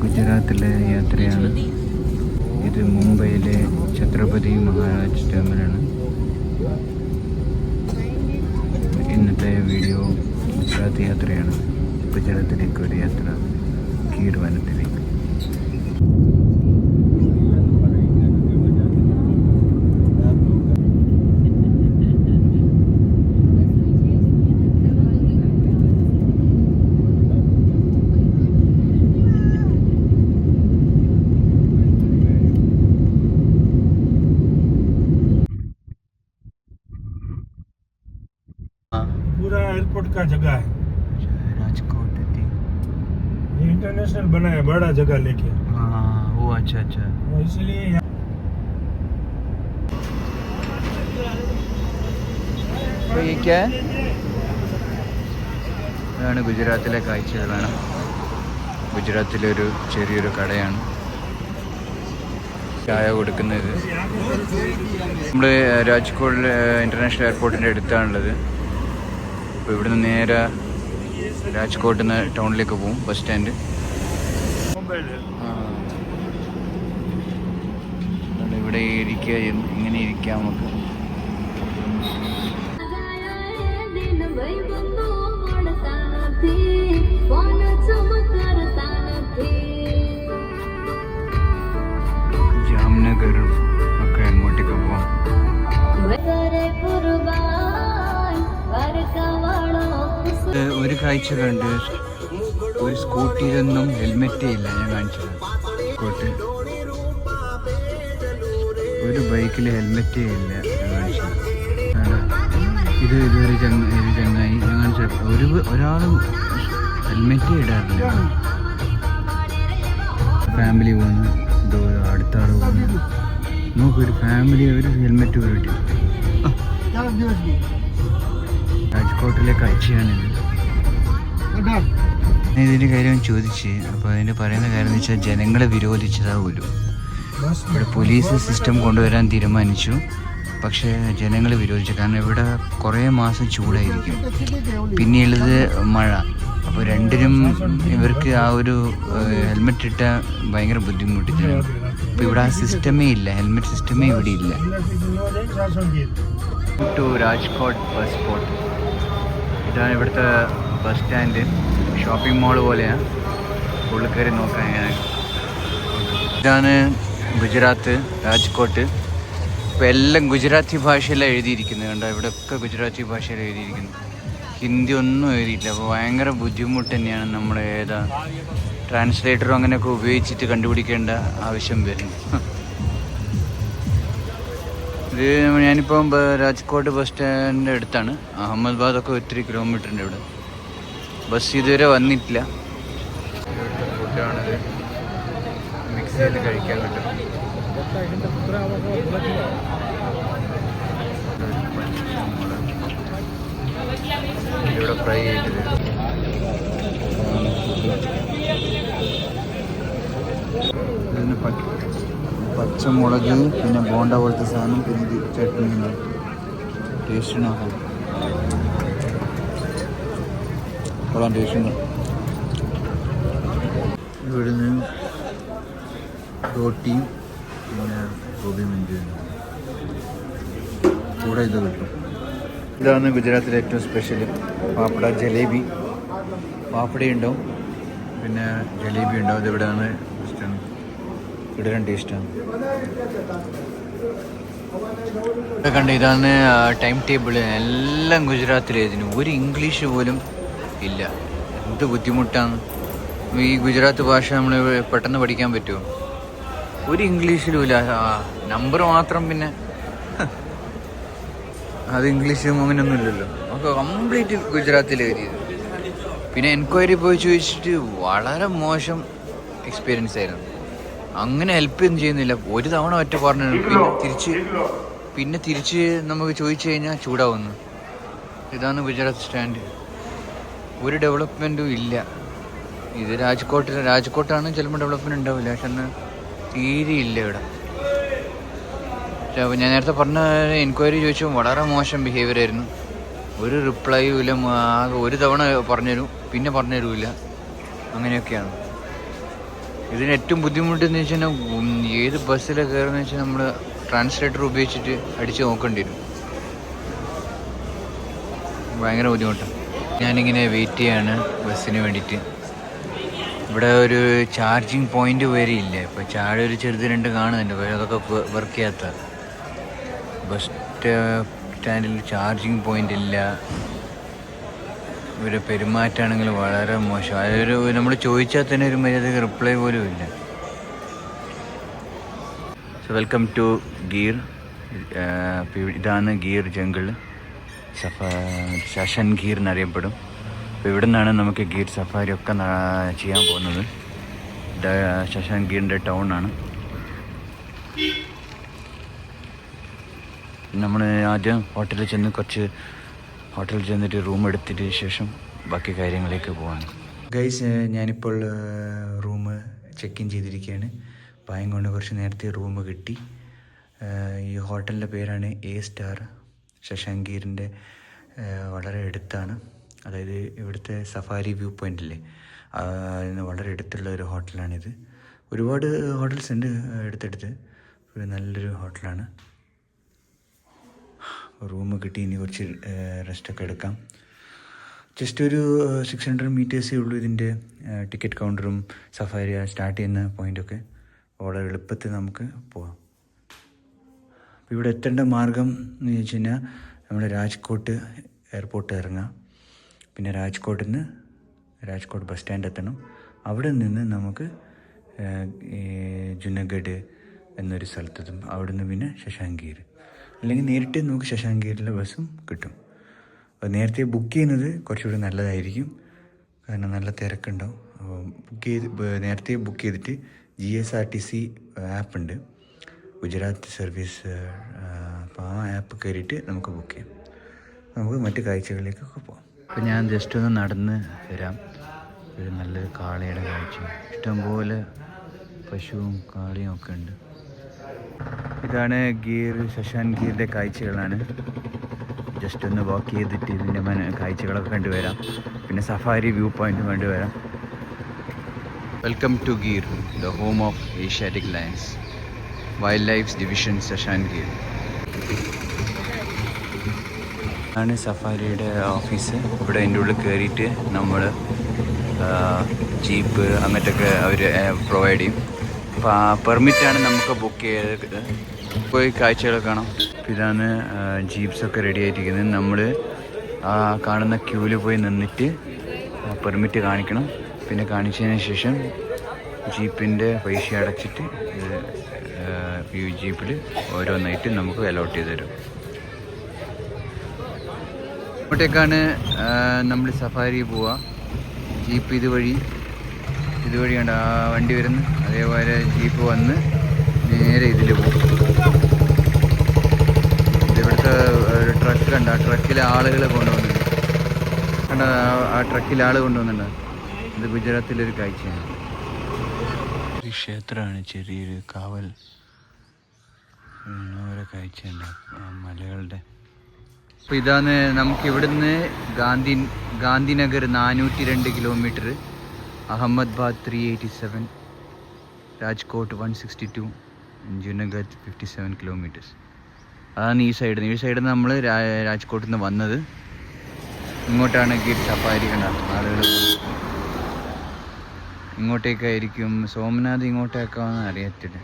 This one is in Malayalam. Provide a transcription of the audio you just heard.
ഗുജറാത്തിലെ യാത്രയാണ്. ഇത് മുംബൈയിലെ ഛത്രപതി മഹാരാജ് ടെമ്പിളാണ്. ഇന്നത്തെ വീഡിയോ ഗുജറാത്ത് യാത്രയാണ്. ഗുജറാത്തിലേക്ക് ഒരു യാത്ര, ഗീർ വനത്തിലേക്ക്. पूरा एयरपोर्ट का जगह है, राजकोट ये इंटरनेशनल बना है, बड़ा जगह लेके। हाँ वो अच्छा अच्छा, इसलिए तो ये क्या है? ഇതാണ് ഗുജറാത്തിലെ കാഴ്ചകളാണ്. ഗുജറാത്തിലെ ഒരു ചെറിയൊരു കടയാണ് ചായ കൊടുക്കുന്നത്. നമ്മൾ രാജ്കോട്ട് ഇൻ്റർനാഷണൽ എയർപോർട്ടിൻ്റെ അടുത്താണുള്ളത്. അപ്പോൾ ഇവിടുന്ന് നേരെ രാജ്കോട്ടിൽ നിന്ന് ടൗണിലേക്ക് പോകും, ബസ് സ്റ്റാൻഡ്. ഇവിടെ ഇരിക്കുക, ഇങ്ങനെ ഇരിക്കാം നമുക്ക്. ജാംനഗർ ഒക്കെ അങ്ങോട്ടേക്ക് പോവാം. ഒരു കാഴ്ച കണ്ട്, ഒരു സ്കൂട്ടിയിലൊന്നും ഹെൽമെറ്റേ ഇല്ല. ഞാൻ കാണിച്ചത് സ്കൂട്ടി, ഒരു ബൈക്കിൽ ഹെൽമെറ്റേ ഇല്ല. ഞാൻ കാണിച്ചത് ഇത് ഇതൊരു ചങ്ങായി ഞാൻ കാണിച്ചത്. ഒരാളും ഹെൽമെറ്റേ ഇടാറില്ല. ഫാമിലി പോകുന്നു, എന്തോ അടുത്ത ആൾ പോകുന്നു. നമുക്കൊരു ഫാമിലി ഒരു ഹെൽമെറ്റ് പോലും ഇട്ടില്ല. രാജ്കോട്ടിലെ കാഴ്ചയാണിത്. ഇതിൻ്റെ കാര്യം ചോദിച്ച്, അപ്പോൾ അതിൻ്റെ പറയുന്ന കാര്യം എന്ന് വെച്ചാൽ ജനങ്ങളെ വിരോധിച്ചതാ പോലും. ഇവിടെ പോലീസ് സിസ്റ്റം കൊണ്ടുവരാൻ തീരുമാനിച്ചു, പക്ഷേ ജനങ്ങൾ വിരോധിച്ചു. കാരണം ഇവിടെ കുറേ മാസം ചൂടായിരിക്കും, പിന്നെയുള്ളത് മഴ. അപ്പോൾ രണ്ടിനും ഇവർക്ക് ആ ഒരു ഹെൽമെറ്റ് ഇട്ടാൽ ഭയങ്കര ബുദ്ധിമുട്ടിട്ടാണ്. അപ്പോൾ ഇവിടെ ആ സിസ്റ്റമേ ഇല്ല, ഹെൽമെറ്റ് സിസ്റ്റമേ ഇവിടെ ഇല്ല. To Rajkot bus spot. ഇതാണ് ഇവിടുത്തെ ബസ് സ്റ്റാൻഡ്. ഷോപ്പിംഗ് മാൾ പോലെയാണ്. ഉള്ളിൽ കയറി നോക്കാൻ. ഇതാണ് ഗുജറാത്ത്, രാജ്കോട്ട്. ഇപ്പോൾ എല്ലാം ഗുജറാത്തി ഭാഷയിലാണ് എഴുതിയിരിക്കുന്നത്. കണ്ടോ, ഇവിടെയൊക്കെ ഗുജറാത്തി ഭാഷയിൽ എഴുതിയിരിക്കുന്നു. ഹിന്ദി ഒന്നും എഴുതിയിട്ടില്ല. അപ്പോൾ ഭയങ്കര ബുദ്ധിമുട്ട് തന്നെയാണ്. നമ്മൾ ഏതാ ട്രാൻസ്ലേറ്ററും അങ്ങനെയൊക്കെ ഉപയോഗിച്ചിട്ട് കണ്ടുപിടിക്കേണ്ട ആവശ്യം വരുന്നു. ഇത് ഞാനിപ്പം രാജ്കോട്ട് ബസ് സ്റ്റാൻഡിൻ്റെ അടുത്താണ്. അഹമ്മദാബാദൊക്കെ ഒത്തിരി കിലോമീറ്ററിൻ്റെ ഇവിടെ. ബസ് ഇതുവരെ വന്നിട്ടില്ല. ഇവിടുത്തെ ഫുഡാണിത്. മിക്സ് ചെയ്ത് കഴിക്കാൻ കിട്ടും. ഇവിടെ ഫ്രൈ ചെയ്തത്, ഇതിന് പച്ചമുളക്, പിന്നെ ബോണ്ട പോലത്തെ സാധനം, പിന്നെ ഇത് ചട്നി. ടേസ്റ്റ് നോക്കാം. കൊള്ളാം, ടേസ്റ്റ്. ഇവിടുന്ന് റോട്ടിയും പിന്നെ ഗോബി മഞ്ചൂരിയൻ കൂടെ ഇത് കിട്ടും. ഇതാണ് ഗുജറാത്തിലെ ഏറ്റവും സ്പെഷ്യൽ പാപ്പട, ജലേബി. പാപ്പട ഉണ്ടാവും, പിന്നെ ജലേബി ഉണ്ടാവും. ഇത് ഇവിടെയാണ് ഇഷ്ടമാണ്. ഇവിടെ രണ്ട് ടേസ്റ്റാണ്. ഇവിടെ കണ്ട ഇതാണ് ടൈം ടേബിൾ. എല്ലാം ഗുജറാത്തിലേതിനും ഒരു ഇംഗ്ലീഷ് പോലും ഇല്ല. എന്ത് ബുദ്ധിമുട്ടാണ്. ഈ ഗുജറാത്ത് ഭാഷ നമ്മൾ പെട്ടെന്ന് പഠിക്കാൻ പറ്റുമോ? ഒരു ഇംഗ്ലീഷിലും ഇല്ല. നമ്പർ മാത്രം, പിന്നെ അത് ഇംഗ്ലീഷും അങ്ങനെയൊന്നും ഇല്ലല്ലോ. നമുക്ക് കംപ്ലീറ്റ് ഗുജറാത്തിൽ എഴുതിയത്. പിന്നെ എൻക്വയറി പോയി ചോദിച്ചിട്ട് വളരെ മോശം എക്സ്പീരിയൻസ് ആയിരുന്നു. അങ്ങനെ ഹെൽപ്പ് ഒന്നും ചെയ്യുന്നില്ല. ഒരു തവണ ഒറ്റ പറഞ്ഞു, പിന്നെ തിരിച്ച് നമുക്ക് ചോദിച്ചു കഴിഞ്ഞാൽ ചൂടാവുന്നു. ഇതാണ് ഗുജറാത്ത് സ്റ്റാൻഡ്. ഒരു ഡെവലപ്മെൻറ്റും ഇല്ല. ഇത് രാജ്കോട്ടാണ് ചിലപ്പോൾ ഡെവലപ്മെൻറ്റ് ഉണ്ടാവില്ല, പക്ഷെ അന്ന് തീരെ ഇല്ല ഇവിടെ. അപ്പോൾ ഞാൻ നേരത്തെ പറഞ്ഞ എൻക്വയറി ചോദിച്ചു, വളരെ മോശം ബിഹേവിയർ ആയിരുന്നു. ഒരു റിപ്ലൈയും ഇല്ല. ആകെ ഒരു തവണ പറഞ്ഞുതരും, പിന്നെ പറഞ്ഞുതരില്ല. അങ്ങനെയൊക്കെയാണ്. ഇതിന് ഏറ്റവും ബുദ്ധിമുട്ടെന്ന് വെച്ച് കഴിഞ്ഞാൽ ഏത് ബസ്സിലാണ് കയറുന്നത് വെച്ചാൽ നമ്മൾ ട്രാൻസ്ലേറ്റർ ഉപയോഗിച്ചിട്ട് അടിച്ച് നോക്കേണ്ടി വരും. ഭയങ്കര ബുദ്ധിമുട്ടാണ്. ഞാനിങ്ങനെ വെയിറ്റ് ചെയ്യാണ് ബസ്സിന് വേണ്ടിയിട്ട്. ഇവിടെ ഒരു ചാർജിങ് പോയിന്റ് വരെ ഇല്ല. ഇപ്പോൾ ചാടി ഒരു ചെറുത് രണ്ട് കാണുന്നുണ്ട്, പക്ഷേ അതൊക്കെ വർക്ക് ചെയ്യാത്ത. ബസ് സ്റ്റാൻഡിൽ ചാർജിങ് പോയിന്റ് ഇല്ല. ഇവരുടെ പെരുമാറ്റമാണെങ്കിൽ വളരെ മോശം. അതൊരു നമ്മൾ ചോദിച്ചാൽ തന്നെ ഒരു മര്യാദക്ക് റിപ്ലൈ പോലും ഇല്ല. So welcome to Gir. ഇതാണ് ഗീർ ജംഗിൾ. ശശൻ ഗീർ എന്നറിയപ്പെടും. അപ്പോൾ ഇവിടെ നിന്നാണ് നമുക്ക് ഗീർ സഫാരി ഒക്കെ ചെയ്യാൻ പോകുന്നത്. ശശൻ ഗീറിൻ്റെ ടൗണാണ്. നമ്മൾ ആദ്യം ഹോട്ടലിൽ ചെന്നിട്ട് റൂം എടുത്തിട്ട് ശേഷം ബാക്കി കാര്യങ്ങളിലേക്ക് പോവാണ്. ഗൈസ്, ഞാനിപ്പോൾ റൂം ചെക്ക് ഇൻ ചെയ്തിരിക്കുകയാണ്. പായം കൊണ്ട് കുറച്ച് നേരത്തെ റൂം കിട്ടി. ഈ ഹോട്ടലിൻ്റെ പേരാണ് എ സ്റ്റാർ. ശശാങ്കീറിൻ്റെ വളരെ അടുത്താണ്. അതായത് ഇവിടുത്തെ സഫാരി വ്യൂ പോയിൻ്റില്ലേ, അതിന് വളരെ അടുത്തുള്ള ഒരു ഹോട്ടലാണിത്. ഒരുപാട് ഹോട്ടൽസ് ഉണ്ട് അടുത്തടുത്ത്. ഒരു നല്ലൊരു ഹോട്ടലാണ്. റൂം കിട്ടി. ഇനി കുറച്ച് റെസ്റ്റൊക്കെ എടുക്കാം. ജസ്റ്റ് ഒരു 600 മീറ്റേഴ്സേ ഉള്ളൂ ഇതിൻ്റെ ടിക്കറ്റ് കൗണ്ടറും സഫാരി സ്റ്റാർട്ട് ചെയ്യുന്ന പോയിൻ്റൊക്കെ. വളരെ എളുപ്പത്തിൽ നമുക്ക് പോവാം. അപ്പോൾ ഇവിടെ എത്തേണ്ട മാർഗം എന്ന് ചോദിച്ചു കഴിഞ്ഞാൽ നമ്മൾ രാജ്കോട്ട് എയർപോർട്ട് ഇറങ്ങാം. പിന്നെ രാജ്കോട്ട് ബസ് സ്റ്റാൻഡ് എത്തണം. അവിടെ നിന്ന് നമുക്ക് ജുനഗഡ് എന്നൊരു സ്ഥലത്തെത്തും. അവിടെ നിന്ന് പിന്നെ ശശാങ്കീർ, അല്ലെങ്കിൽ നേരിട്ട് നമുക്ക് ശശാങ്കീരിലെ ബസ്സും കിട്ടും. അപ്പോൾ നേരത്തെ ബുക്ക് ചെയ്യുന്നത് കുറച്ചുകൂടി നല്ലതായിരിക്കും, കാരണം നല്ല തിരക്കുണ്ടാവും. അപ്പോൾ നേരത്തെ ബുക്ക് ചെയ്തിട്ട് GSRTC ആപ്പുണ്ട്, ഗുജറാത്ത് സർവീസ്. അപ്പോൾ ആ ആപ്പ് കയറിയിട്ട് നമുക്ക് ബുക്ക് ചെയ്യാം. നമുക്ക് മറ്റു കാഴ്ചകളിലേക്കൊക്കെ പോകാം. അപ്പോൾ ഞാൻ ജസ്റ്റ് ഒന്ന് നടന്ന് വരാം. ഒരു നല്ലൊരു കാളയുടെ കാഴ്ച. ഇഷ്ടംപോലെ പശുവും കാളയും ഒക്കെ ഉണ്ട്. ഇതാണ് ശശാൻ ഗീറിൻ്റെ കാഴ്ചകളാണ്. ജസ്റ്റ് ഒന്ന് വാക്ക് ചെയ്തിട്ട് ഇതിൻ്റെ കാഴ്ചകളൊക്കെ കണ്ടുവരാം. പിന്നെ സഫാരി വ്യൂ പോയിന്റ് കണ്ടുവരാം. Welcome to Gir, the home of Asiatic lions, wildlife division Sasan Gir. ആണ് സഫാരിയുടെ ഓഫീസ്. ഇവിടെ അതിൻ്റെ ഉള്ളിൽ കയറിയിട്ട് നമ്മൾ ജീപ്പ് അങ്ങനത്തെയൊക്കെ അവർ പ്രൊവൈഡ് ചെയ്യും. അപ്പോൾ ആ പെർമിറ്റാണ് നമുക്ക് ബുക്ക് ചെയ്തത്. പോയി കാഴ്ചകളൊക്കെ കാണാം. ഇതാണ് ജീപ്സൊക്കെ റെഡി ആയിട്ടിരിക്കുന്നത്. നമ്മൾ ആ കാണുന്ന ക്യൂവിൽ പോയി നിന്നിട്ട് പെർമിറ്റ് കാണിക്കണം. പിന്നെ കാണിച്ചതിന് ശേഷം ജീപ്പിൻ്റെ പൈസ അടച്ചിട്ട് ജീപ്പിൽ ഓരോന്നായിട്ട് നമുക്ക് അലോട്ട് ചെയ്ത് തരും. ഇങ്ങോട്ടേക്കാണ് നമ്മൾ സഫാരി പോവുക. ജീപ്പ് ഇതുവഴി കണ്ട ആ വണ്ടി വരുന്നു. അതേപോലെ ജീപ്പ് വന്ന് നേരെ ഇതിൽ പോകും. ഇവിടുത്തെ ഒരു ട്രക്ക് കണ്ട, ആ ട്രക്കിൽ ആളുകളെ കൊണ്ടുവന്നിട്ടുണ്ട്. കണ്ട, ആ ട്രക്കിൽ ആൾ കൊണ്ടുവന്നിട്ടുണ്ട്. ഇത് ഗുജറാത്തിലൊരു കാഴ്ചയാണ്. ഒരു ക്ഷേത്രമാണ്, ചെറിയൊരു കാവൽ ഓരോ കാഴ്ചയുണ്ട് മലകളുടെ. അപ്പോൾ ഇതാണ് നമുക്ക് ഇവിടുന്ന് ഗാന്ധിനഗർ 402 കിലോമീറ്റർ, അഹമ്മദാബാദ് 387, രാജ്കോട്ട് 162, ജുനഗഡ് 57 കിലോമീറ്റേഴ്സ്. അതാണ് ഈ സൈഡിൽ നിന്ന് നമ്മൾ രാജ്കോട്ടിൽ നിന്ന് വന്നത്. ഇങ്ങോട്ടാണ് ഗീർ സഫാരി. കണ്ട ആളുകൾ ഇങ്ങോട്ടേക്കായിരിക്കും. സോമനാഥ് ഇങ്ങോട്ടേക്കാണെന്ന് അറിയത്തില്ല.